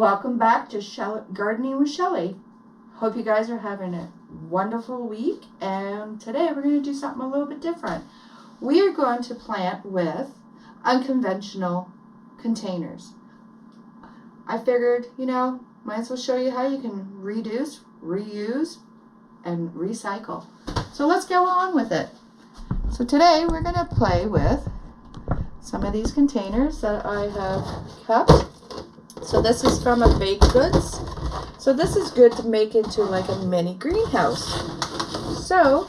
Welcome back to Gardening with Shelly. Hope you guys are having a wonderful week, and today we're going to do something a little bit different. We are going to plant with unconventional containers. I figured, might as well show you how you can reduce, reuse, and recycle. So let's go on with it. So today we're going to play with some of these containers that I have kept. So this is from a baked goods. So this is good to make into like a mini greenhouse. So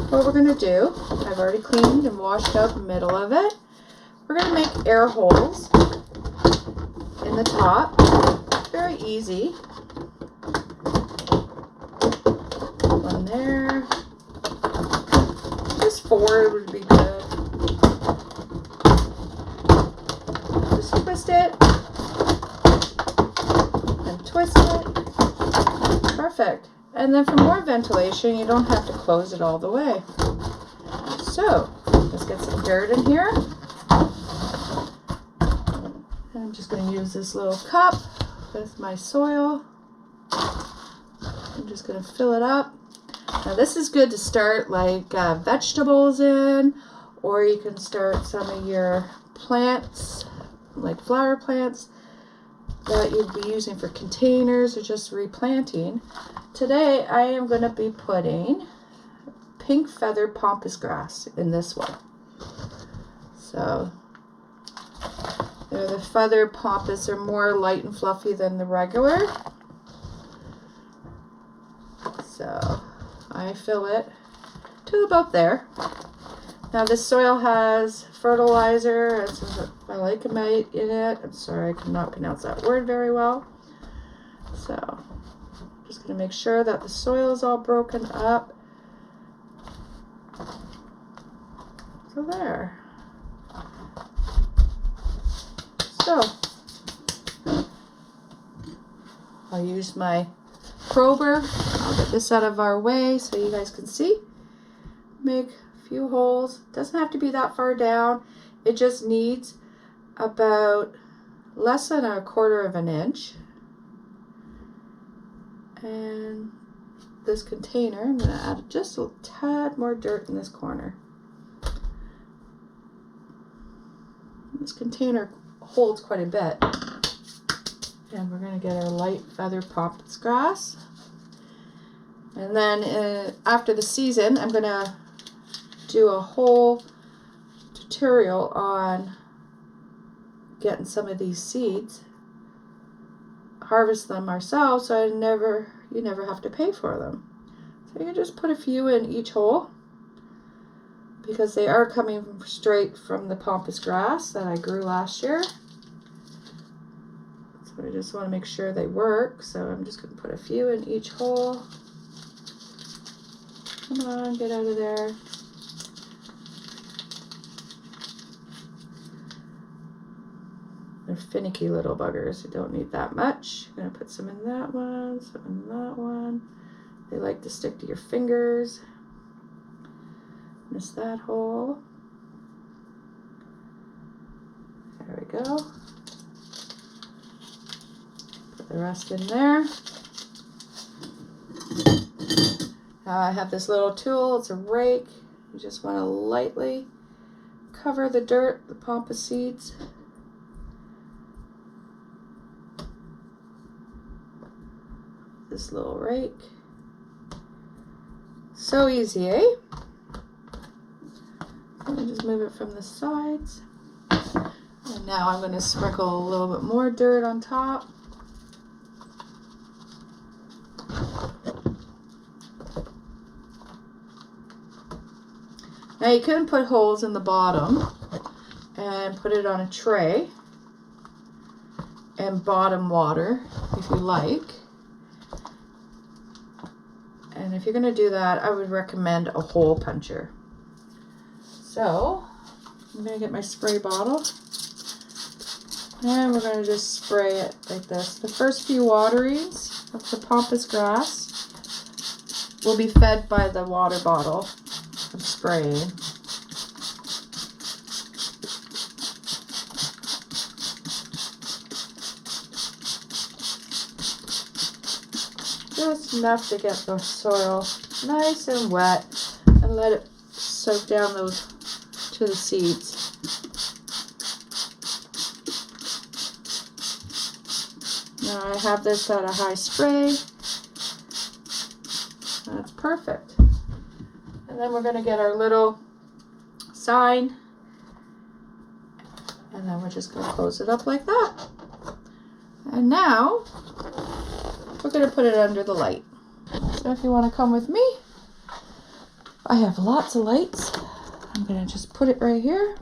what we're going to do, I've already cleaned and washed out the middle of it. We're going to make air holes in the top. Very easy. One there. Just 4 would be good. Just twist it. Twist it. Perfect. And then for more ventilation, you don't have to close it all the way. So let's get some dirt in here. And I'm just going to use this little cup with my soil. I'm just going to fill it up. Now this is good to start like vegetables in, or you can start some of your plants, like flower plants, that you'd be using for containers or just replanting. Today I am going to be putting pink feather pampas grass in this one. So the feather pampas are more light and fluffy than the regular. So I fill it to about there. Now this soil has fertilizer and some phyllocamite in it. I'm sorry, I cannot pronounce that word very well. So I'm just going to make sure that the soil is all broken up. So there. So I'll use my prober. I'll get this out of our way so you guys can see. Make few holes. Doesn't have to be that far down. It just needs about less than 1/4 of an inch. And this container, I'm going to add just a tad more dirt in this corner. This container holds quite a bit. And we're going to get our light feather pampas grass. And then after the season, I'm going to do a whole tutorial on getting some of these seeds, harvest them ourselves, so you never have to pay for them. So you can just put a few in each hole, because they are coming straight from the pampas grass that I grew last year. So I just want to make sure they work, so I'm just going to put a few in each hole. Come on, get out of there. They're finicky little buggers. You don't need that much. I'm going to put some in that one, some in that one. They like to stick to your fingers. Miss that hole. There we go. Put the rest in there. Now I have this little tool. It's a rake. You just want to lightly cover the dirt, the pampas seeds. This little rake. So easy, eh? Let me just move it from the sides. And now I'm going to sprinkle a little bit more dirt on top. Now you can put holes in the bottom and put it on a tray and bottom water if you like. And if you're going to do that, I would recommend a hole puncher. So I'm going to get my spray bottle, and we're going to just spray it like this. The first few waterings of the pampas grass will be fed by the water bottle I'm spraying. just enough to get the soil nice and wet and let it soak down those to the seeds. Now I have this at a high spray. That's perfect. And then we're going to get our little sign, and then we're just going to close it up like that. And now we're going to put it under the light. So if you want to come with me, I have lots of lights. I'm going to just put it right here.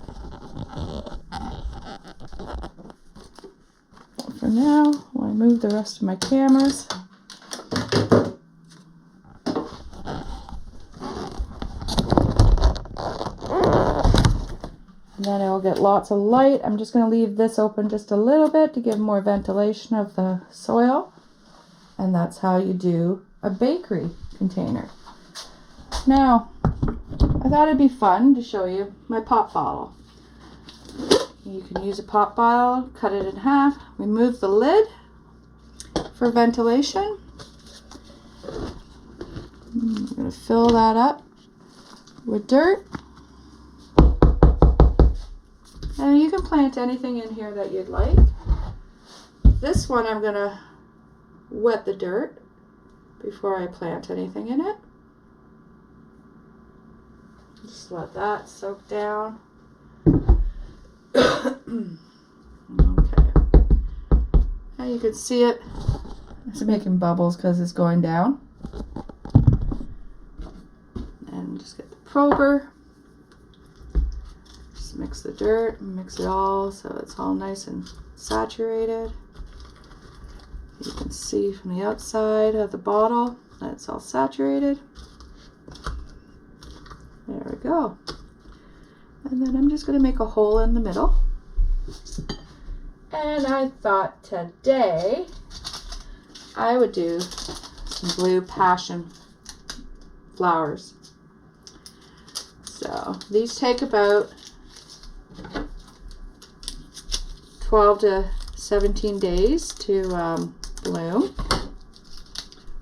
For now, while I move the rest of my cameras. And then it'll get lots of light. I'm just going to leave this open just a little bit to give more ventilation of the soil. And that's how you do a bakery container. Now, I thought it'd be fun to show you my pop bottle. You can use a pop bottle, cut it in half, remove the lid for ventilation. I'm going to fill that up with dirt. And you can plant anything in here that you'd like. This one I'm going to wet the dirt before I plant anything in it. Just let that soak down. Okay. Now you can see it. It's making bubbles because it's going down. And just get the prober. Just mix the dirt and mix it all so it's all nice and saturated. You can see from the outside of the bottle that it's all saturated. There we go. And then I'm just going to make a hole in the middle. And I thought today I would do some blue passion flowers. So these take about 12 to 17 days to bloom,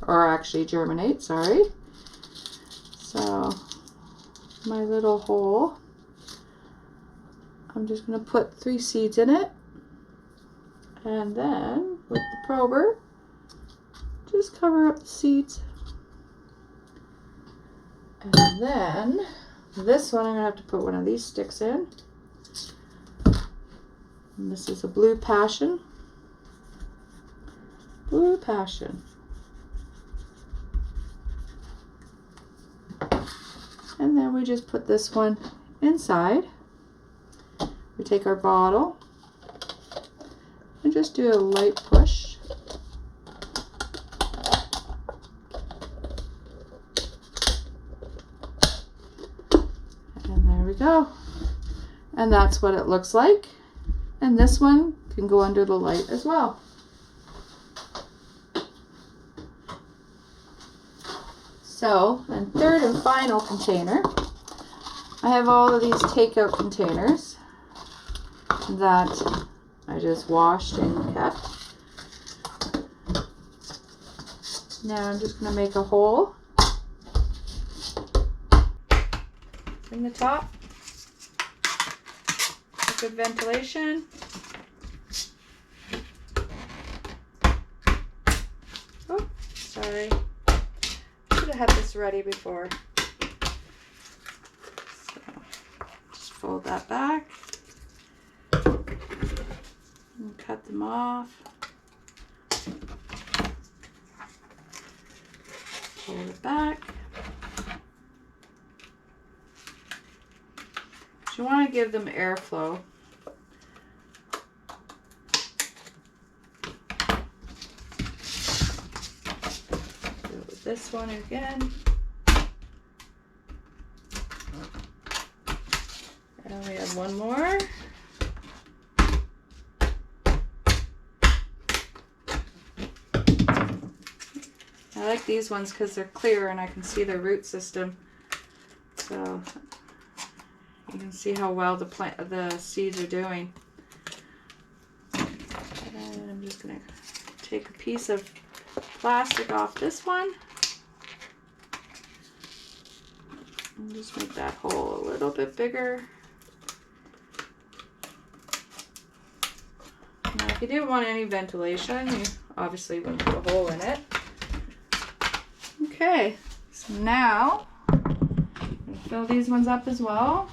or actually germinate, sorry. So my little hole, I'm just going to put 3 seeds in it, and then with the prober just cover up the seeds. And then this one I'm going to have to put one of these sticks in. And this is a blue passion. Blue passion. And then we just put this one inside. We take our bottle and just do a light push. And there we go. And that's what it looks like. And this one can go under the light as well. So, and third and final container, I have all of these takeout containers that I just washed and kept. Now I'm just going to make a hole in the top. Good ventilation. Oh, sorry. Should have had this ready before. So, just fold that back and cut them off. Fold it back. So you want to give them airflow. Do it with this one again. And we have one more. I like these ones because they're clear and I can see their root system. So you can see how well the seeds are doing. And I'm just going to take a piece of plastic off this one. And just make that hole a little bit bigger. Now, if you didn't want any ventilation, you obviously wouldn't put a hole in it. Okay, so now we'll fill these ones up as well.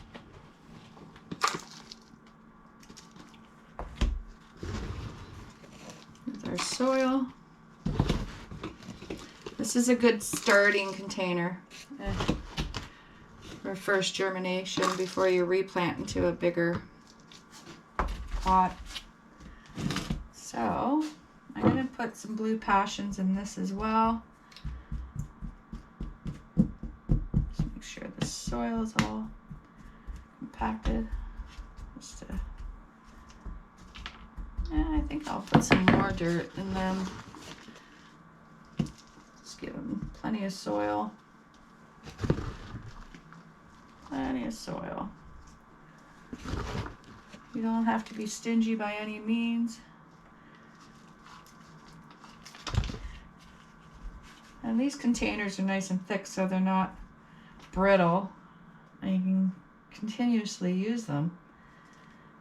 With our soil. This is a good starting container for first germination before you replant into a bigger pot. So I'm going to put some blue passions in this as well. Just make sure the soil is all compacted. I think I'll put some more dirt in them. Just give them plenty of soil. Plenty of soil. You don't have to be stingy by any means. And these containers are nice and thick, so they're not brittle. And you can continuously use them.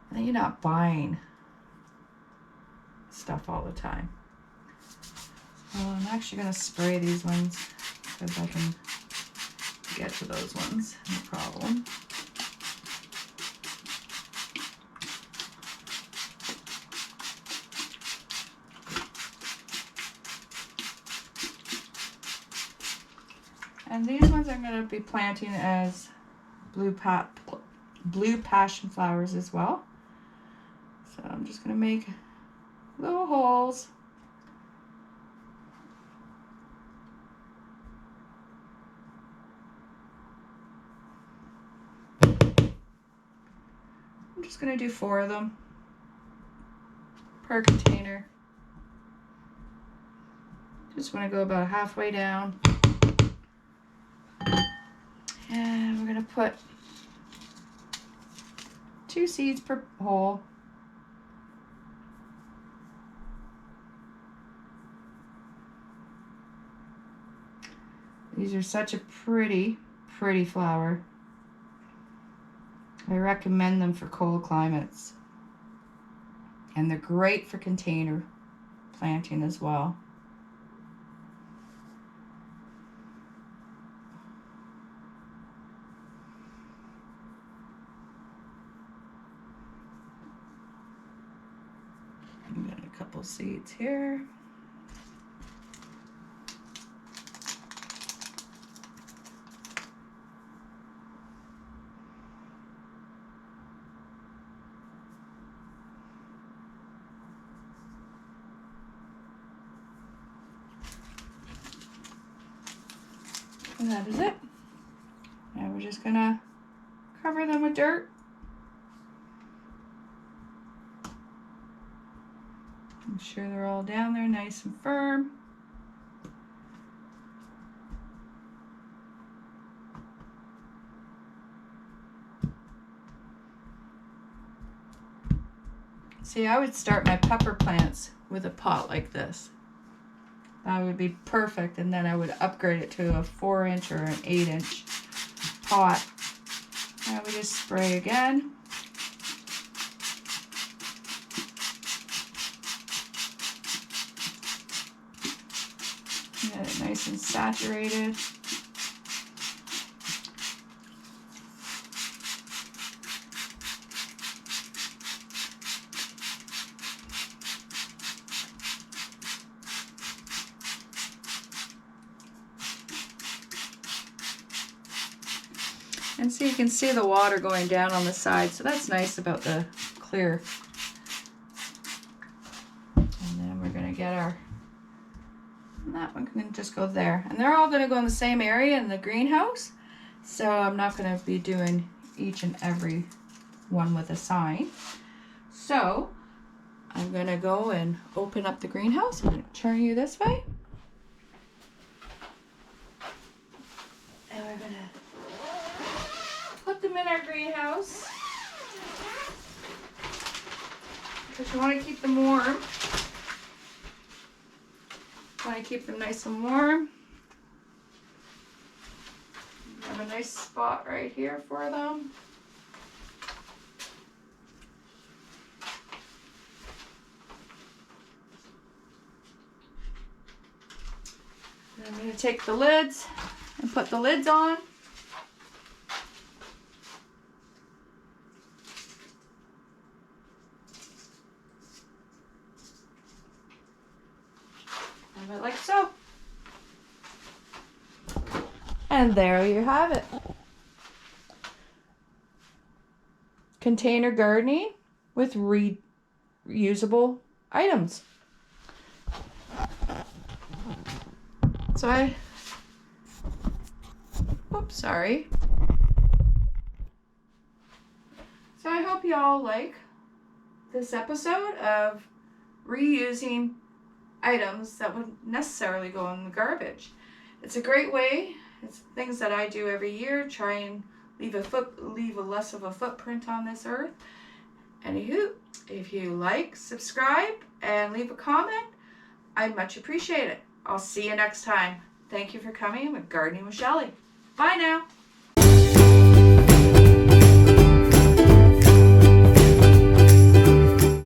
And then you're not buying stuff all the time. So I'm actually going to spray these ones because I can get to those ones, no problem. And these ones I'm going to be planting as blue passion flowers as well. So I'm just going to make little holes. I'm just going to do 4 of them per container. Just want to go about halfway down. And we're going to put 2 seeds per hole. These are such a pretty flower. I recommend them for cold climates. And they're great for container planting as well. I've got a couple seeds here. And that is it. Now we're just gonna cover them with dirt. Make sure they're all down there nice and firm. See, I would start my pepper plants with a pot like this. That would be perfect, and then I would upgrade it to a 4-inch or an 8-inch pot. Now we just spray again. Get it nice and saturated. And so you can see the water going down on the side, so that's nice about the clear. And then we're going to get our, and that one can just go there. And they're all going to go in the same area in the greenhouse, so I'm not going to be doing each and every one with a sign. So I'm going to go and open up the greenhouse. I'm going to turn you this way. And we're going to put them in our greenhouse because you want to keep them warm. want to keep them nice and warm. I have a nice spot right here for them. And I'm going to take the lids and put the lids on. Like so. And there you have it. Container gardening with reusable items. So sorry. So I hope you all like this episode of reusing items that wouldn't necessarily go in the garbage. It's a great way. It's things that I do every year. Try and leave a less of a footprint on this earth. Anywho, if you like, subscribe, and leave a comment, I'd much appreciate it. I'll see you next time. Thank you for coming with Gardening with Shelly. Bye now.